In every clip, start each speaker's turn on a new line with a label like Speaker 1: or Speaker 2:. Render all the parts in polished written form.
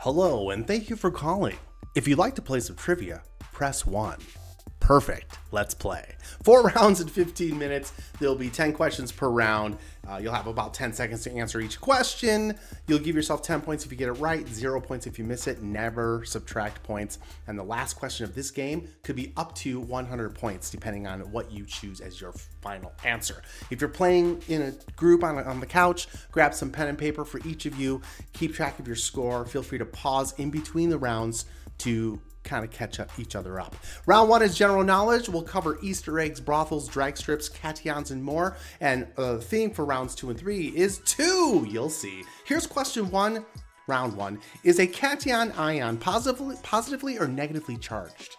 Speaker 1: Hello, and thank you for calling. If you'd like to play some trivia, press 1. Perfect. Let's play. 4 rounds in 15 minutes. There'll be 10 questions per round. You'll have about 10 seconds to answer each question. You'll give yourself 10 points if you get it right, 0 points if you miss it. Never subtract points. And the last question of this game could be up to 100 points, depending on what you choose as your final answer. If you're playing in a group on the couch, grab some pen and paper for each of you. Keep track of your score. Feel free to pause in between the rounds to kind of catch up each other up. Round 1 is general knowledge. We'll cover Easter eggs, brothels, drag strips, cations, and more. And the theme for rounds 2 and 3 is 2. You'll see. Here's question 1. Round 1. Is a cation ion positively or negatively charged?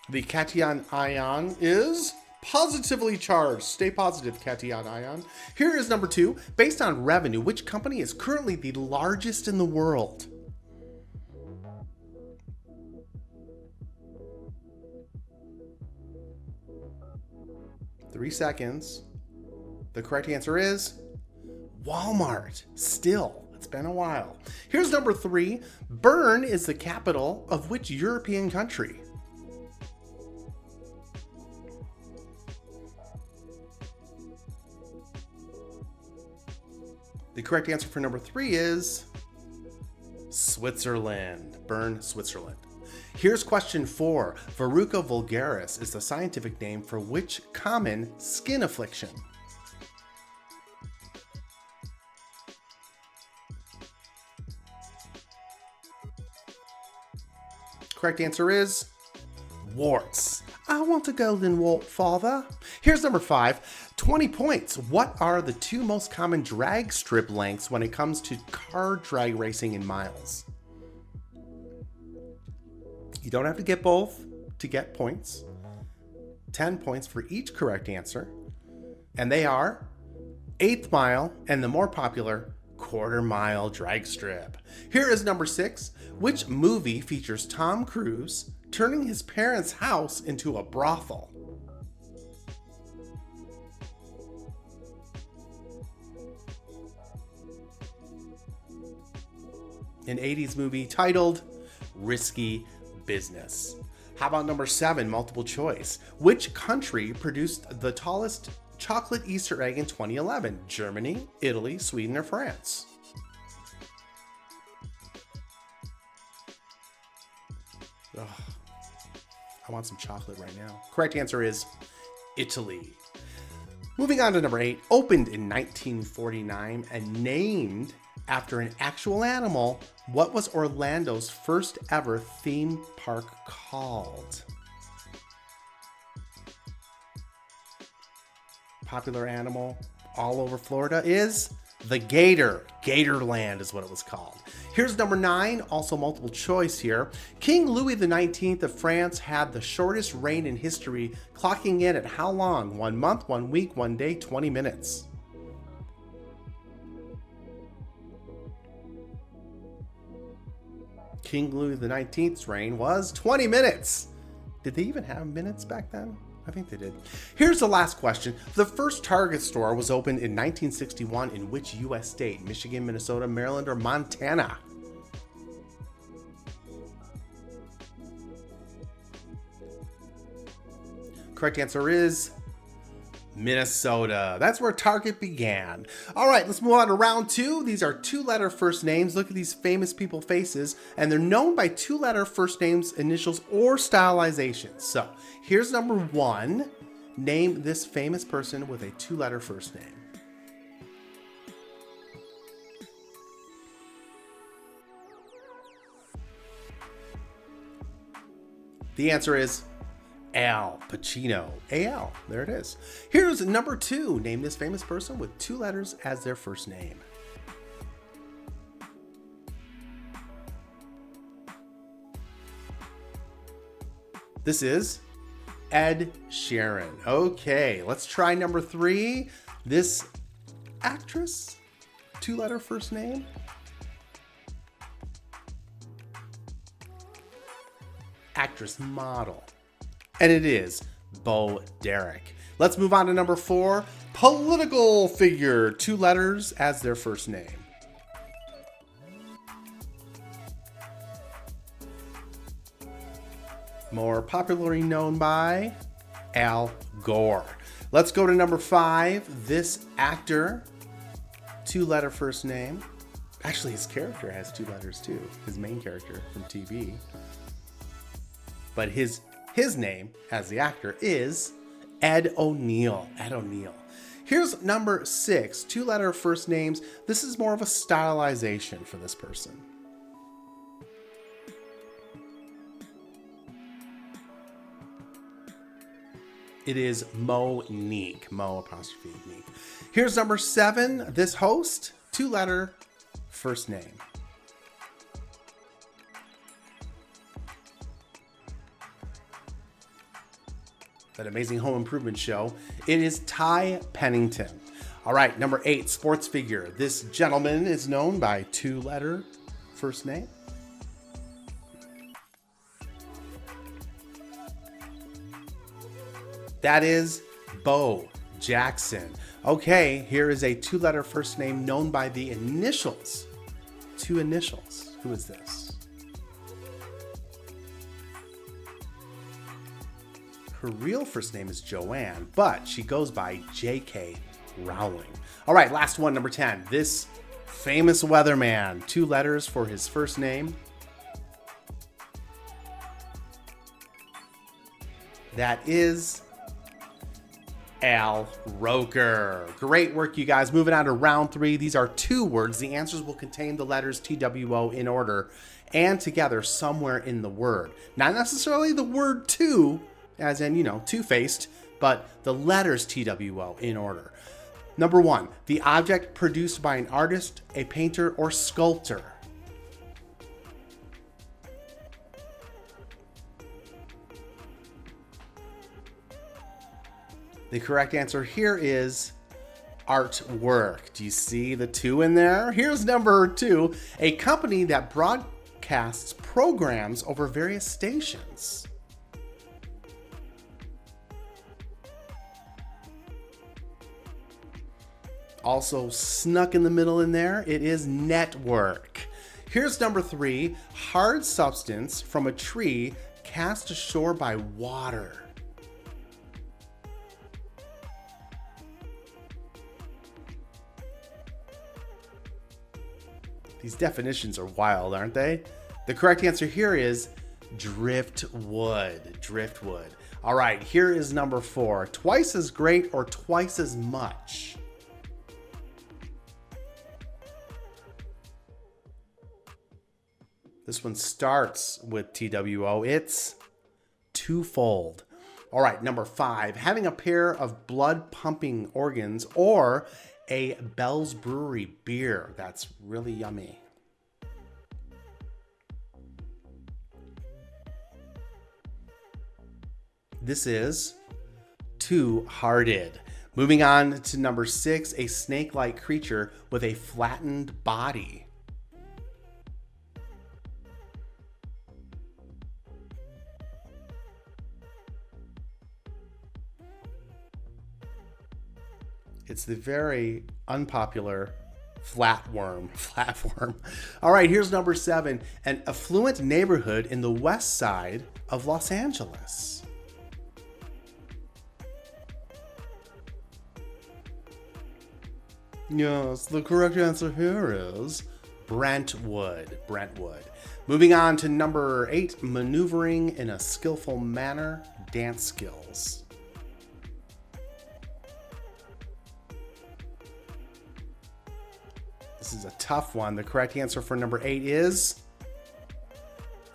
Speaker 1: The cation ion is positively charged. Stay positive, cation ion. Here is number 2. Based on revenue, which company is currently the largest in the world? Three seconds. The correct answer is Walmart. Still, it's been a while. Here's number 3. Bern is the capital of which European country? The correct answer for number 3 is Switzerland. Bern, Switzerland. Here's question 4. Verruca vulgaris is the scientific name for which common skin affliction? Correct answer is warts. I want a golden wart, father. Here's number 5. 20 points. What are the 2 most common drag strip lengths when it comes to car drag racing in miles? You don't have to get both to get points. 10 points for each correct answer. And they are 1/8 mile and the more popular 1/4 mile drag strip. Here is number 6. Which movie features Tom Cruise turning his parents' house into a brothel? An 80s movie titled Risky Business. How about number 7, multiple choice? Which country produced the tallest chocolate Easter egg in 2011? Germany, Italy, Sweden, or France? Ugh, I want some chocolate right now. Correct answer is Italy. Moving on to number 8. Opened in 1949 and named after an actual animal, what was Orlando's first ever theme park called? Popular animal all over Florida is the gator. Gatorland is what it was called. Here's number 9, also multiple choice here. King Louis XIX of France had the shortest reign in history, clocking in at how long? 1 month, 1 week, 1 day, 20 minutes. King Louis XIX's reign was 20 minutes. Did they even have minutes back then? I think they did. Here's the last question. The first Target store was opened in 1961 in which U.S. state? Michigan, Minnesota, Maryland, or Montana? Correct answer is Minnesota. That's where Target began. All right, let's move on to round 2. These are 2-letter first names. Look at these famous people faces, and they're known by 2-letter first names, initials, or stylizations. So here's number 1. Name this famous person with a 2-letter first name. The answer is Al Pacino. A-L. There it is. Here's number 2. Name this famous person with 2 letters as their first name. This is Ed Sheeran. Okay, let's try number 3. This actress, 2-letter first name. Actress, model. And it is Bo Derek. Let's move on to number 4. Political figure, 2 letters as their first name. More popularly known by Al Gore. Let's go to number 5. This actor, 2-letter first name. Actually, his character has 2 letters too. His main character from TV. But his name as the actor is Ed O'Neill. Ed O'Neill. Here's number 6. 2-letter first names. This is more of a stylization for this person. It is Monique. Mo apostrophe Nique. Here's number 7. This host, 2-letter first name. That amazing home improvement show. It is Ty Pennington. All right, number 8, sports figure. This gentleman is known by 2-letter first name. That is Bo Jackson. Okay, here is a 2-letter first name known by the initials. 2 initials. Who is this? Her real first name is Joanne, but she goes by J.K. Rowling. All right, last one, number 10. This famous weatherman, 2 letters for his first name. That is Al Roker. Great work, you guys. Moving on to round 3. These are 2 words. The answers will contain the letters TWO in order and together somewhere in the word. Not necessarily the word two, as in, two-faced, but the letters TWO in order. Number 1, the object produced by an artist, a painter, or sculptor. The correct answer here is artwork. Do you see the 2 in there? Here's number 2, a company that broadcasts programs over various stations. Also snuck in the middle in there, it is network. Here's number 3, hard substance from a tree cast ashore by water. These definitions are wild, aren't they? The correct answer here is driftwood. Driftwood. All right, here is number 4. Twice as great or twice as much. This one starts with TWO. It's twofold. All right, number 5. Having a pair of blood pumping organs or a Bell's Brewery beer. That's really yummy. This is two-hearted. Moving on to number 6, a snake-like creature with a flattened body. It's the very unpopular flatworm. Flatworm. All right, here's number 7. An affluent neighborhood in the west side of Los Angeles. Yes, the correct answer here is Brentwood. Brentwood. Moving on to number 8, maneuvering in a skillful manner, dance skills. This is a tough one. The correct answer for number 8 is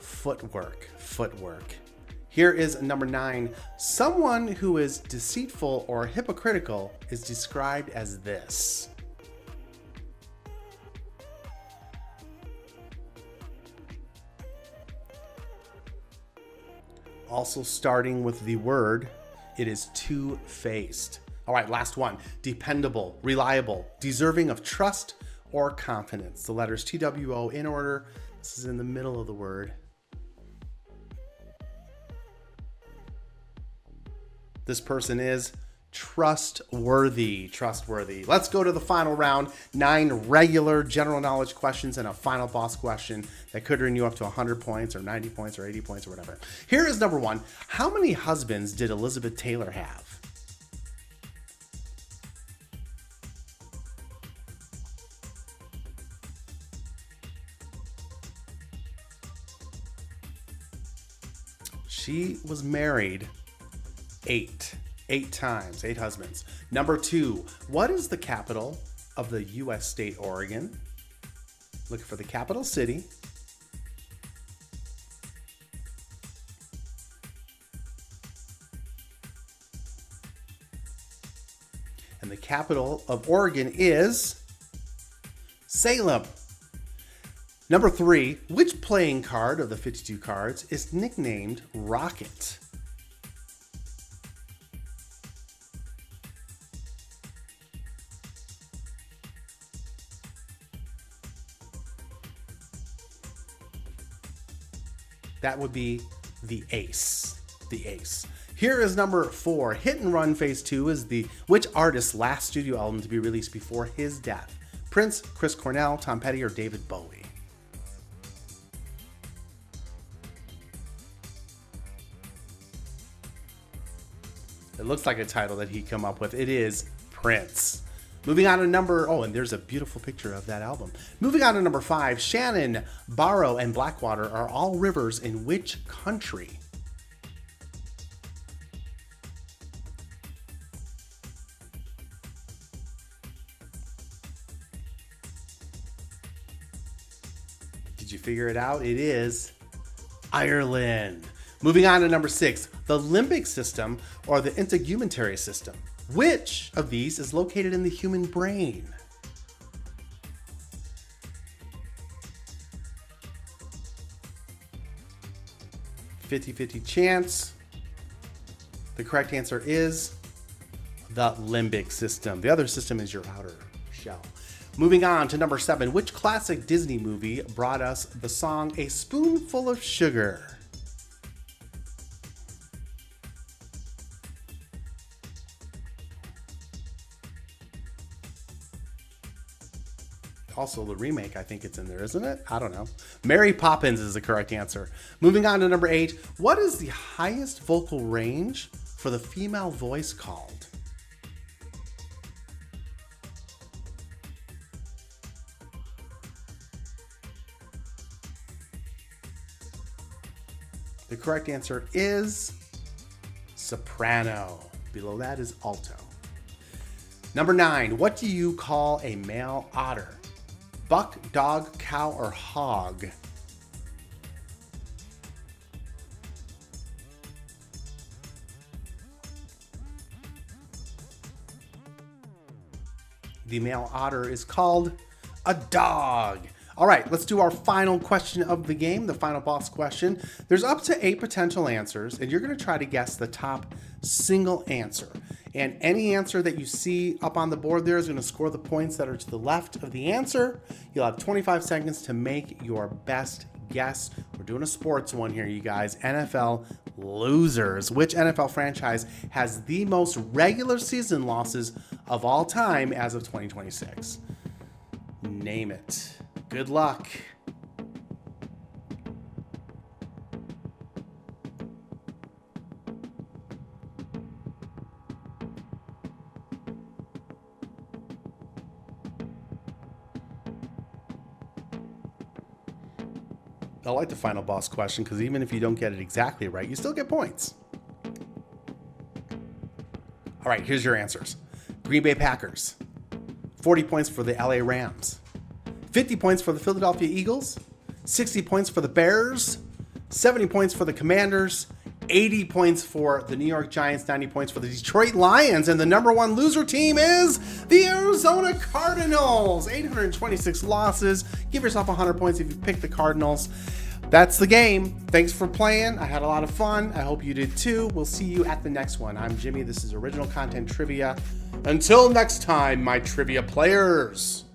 Speaker 1: footwork. Footwork. Here is number 9. Someone who is deceitful or hypocritical is described as this. Also starting with the word, it is two-faced. All right, last one. Dependable, reliable, deserving of trust or confidence. The letters TWO in order. This is in the middle of the word. This person is Trustworthy. Trustworthy. Let's go to the final round. 9 regular general knowledge questions and a final boss question that could earn you up to 100 points or 90 points or 80 points or whatever. Here is number 1. How many husbands did Elizabeth Taylor have? She was married 8 times, 8 husbands. Number 2, what is the capital of the U.S. state Oregon? Looking for the capital city. And the capital of Oregon is Salem. Number 3, which playing card of the 52 cards is nicknamed Rocket? That would be the ace. The ace. Here is number 4. Hit and Run Phase 2 is which artist's last studio album to be released before his death? Prince, Chris Cornell, Tom Petty, or David Bowie? It looks like a title that he come up with. It is Prince. Moving on to and there's a beautiful picture of that album. Moving on to number 5, Shannon, Barrow, and Blackwater are all rivers in which country? Did you figure it out? It is Ireland. Moving on to number 6, the limbic system or the integumentary system. Which of these is located in the human brain? "50-50 chance." The correct answer is the limbic system. The other system is your outer shell. Moving on to number 7, which classic Disney movie brought us the song "A Spoonful of Sugar"? Also the remake, I think it's in there, isn't it? I don't know. Mary Poppins is the correct answer. Moving on to number 8, what is the highest vocal range for the female voice called? The correct answer is soprano. Below that is alto. Number 9, what do you call a male otter? Buck, dog, cow, or hog? The male otter is called a dog. All right, let's do our final question of the game, the final boss question. There's up to 8 potential answers, and you're going to try to guess the top single answer. And any answer that you see up on the board there is going to score the points that are to the left of the answer. You'll have 25 seconds to make your best guess. We're doing a sports one here, you guys. NFL losers. Which NFL franchise has the most regular season losses of all time as of 2026? Name it. Good luck. I like the final boss question because even if you don't get it exactly right, you still get points. All right, here's your answers. Green Bay Packers. 40 points for the LA Rams. 50 points for the Philadelphia Eagles. 60 points for the Bears. 70 points for the Commanders. 80 points for the New York Giants. 90 points for the Detroit Lions. And the number 1 loser team is the Arizona Cardinals. 826 losses. Give yourself 100 points if you pick the Cardinals. That's the game. Thanks for playing. I had a lot of fun. I hope you did too. We'll see you at the next one. I'm Jimmy. This is Original Content Trivia. Until next time, my trivia players.